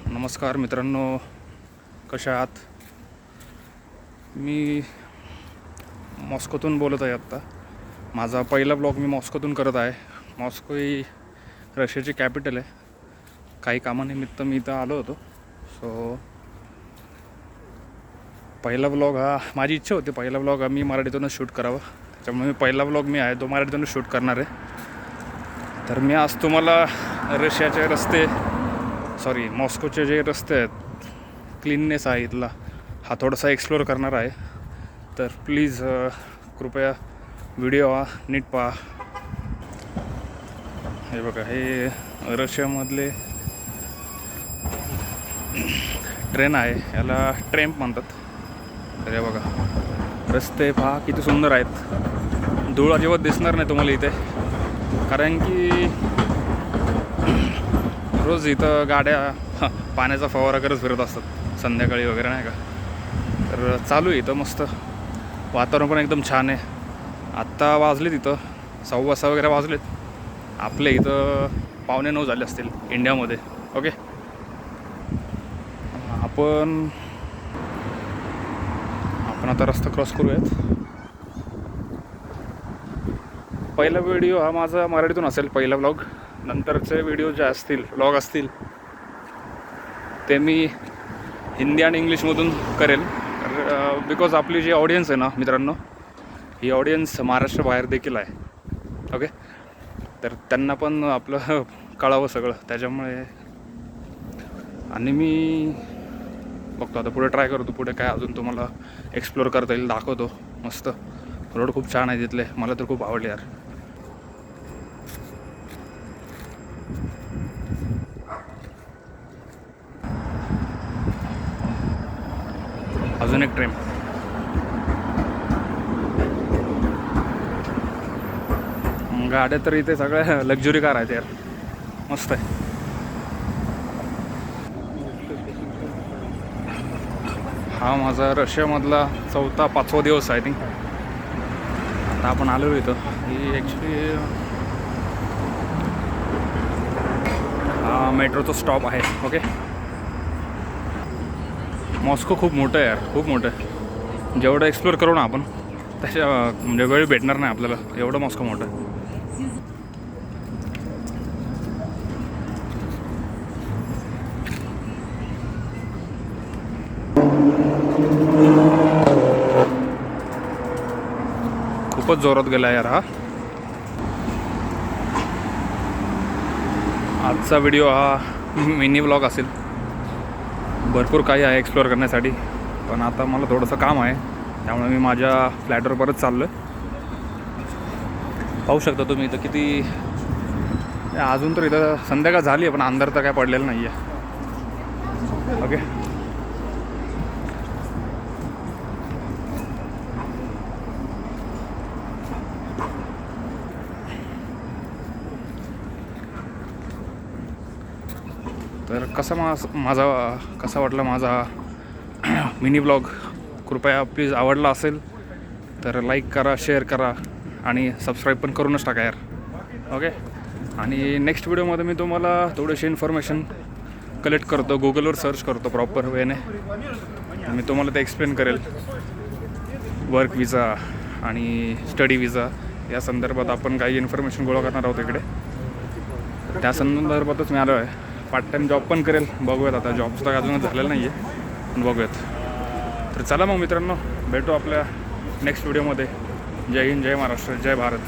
नमस्कार मित्रांनो, कशा आहात? मी मॉस्कोतून बोलत आहे आत्ता. माझा पहिला ब्लॉग मी मॉस्कोतून करत आहे. मॉस्को ही रशियाची कॅपिटल आहे. काही कामानिमित्त मी इथं आलो होतो. सो पहिला ब्लॉग हा माझी इच्छा होती, पहिला ब्लॉग हा मी मराठीतूनच शूट करावा. त्याच्यामुळे मी पहिला ब्लॉग मी आहे तो मराठीतूनच शूट करणार आहे. तर मी आज तुम्हाला रशियाचे रस्ते मॉस्कोचे जे रस्ते आहेत, क्लीननेस आहे इथला, हा थोडासा एक्सप्लोअर करणार आहे. तर प्लीज कृपया व्हिडिओ हा नीट पहा. हे बघा, हे रशियामधले ट्रेन आहे, याला ट्रेम्प म्हणतात. तर हे बघा, रस्ते पहा किती सुंदर आहेत. धूळ अजिबात दिसणार नाही तुम्हाला इथे, कारण की रोज इथं गाड्या पाण्याचा फवारा करत फिरत असतात संध्याकाळी वगैरे, नाही का. तर चालू आहे इथं मस्त, वातावरण पण एकदम छान आहे. आत्ता वाजलेत इथं 6:15 वगैरे वाजलेत. आपले इथं 8:45 झाले असतील इंडियामध्ये. ओके, आपण आता रस्ता क्रॉस करूयात. पहिला व्हिडिओ हा माझा मराठीतून असेल, पहिला व्लॉग. नंतरचे व्हिडिओ जे असतील, व्लॉग असतील, ते मी हिंदी आणि इंग्लिशमधून करेल. बिकॉज आपली जी ऑडियन्स आहे ना मित्रांनो, ही ऑडियन्स महाराष्ट्राबाहेर देखील आहे. ओके, तर त्यांना पण आपलं कळावं सगळं, त्याच्यामुळे. आणि मी बघतो आता पुढे, ट्राय करतो पुढे काय अजून तुम्हाला एक्सप्लोअर करता येईल, दाखवतो. मस्त रोड खूप छान आहे तिथले, मला तर खूप आवडले यार. अजून एक ट्रेन. गाड्या तर इथे सगळ्या लक्झरी कार आहेत यार, मस्त आहे. हा माझा रशियामधला 4-5वा दिवस आहे, आय थिंक. आता आपण आलो इथं. ही ॲक्च्युली हा मेट्रोचा स्टॉप आहे. ओके, मॉस्को खूप मोठं आहे यार, खूप मोठं आहे. जेवढं एक्सप्लोअर करू ना आपण, त्याच्या म्हणजे वेळ भेटणार नाही आपल्याला, एवढं मॉस्को मोठं आहे. खूपच जोरात गेला यार हा. आजचा व्हिडिओ हा मिनी व्लॉग असेल. भरपूर काही आहे एक्सप्लोअर करण्यासाठी, पण आता मला थोडंसं काम आहे, त्यामुळे मी माझ्या फ्लॅटवर परत चाललो आहे. पाहू शकता तुम्ही इथं किती, अजून तर इथं संध्याकाळ झाली आहे, पण अंधार तर काय पडलेलं नाही आहे. ओके, तर कसा वाटला माझा मिनी ब्लॉग. कृपया प्लीज आवडला असेल तर लाईक करा, शेअर करा आणि सबस्क्राईब पण करूनच टाका यार. ओके, आणि नेक्स्ट व्हिडिओमध्ये मी तुम्हाला थोडीशी इन्फॉर्मेशन कलेक्ट करतो, गुगलवर सर्च करतो प्रॉपर वेने. मी तुम्हाला ते एक्सप्लेन करेल. वर्क विजा आणि स्टडी विजा या संदर्भात आपण काही इन्फॉर्मेशन गोळा करणार आहोत इकडे. त्या संदर्भातच मी आलो आहे. पार्ट टाईम जॉब पण करेल, बघूयात. आता जॉब्स तर अजूनच झालेलं नाही आहे, पण बघूयात. तर चला मग मित्रांनो, भेटू आपल्या नेक्स्ट व्हिडिओमध्ये. जय हिंद, जय महाराष्ट्र, जय भारत.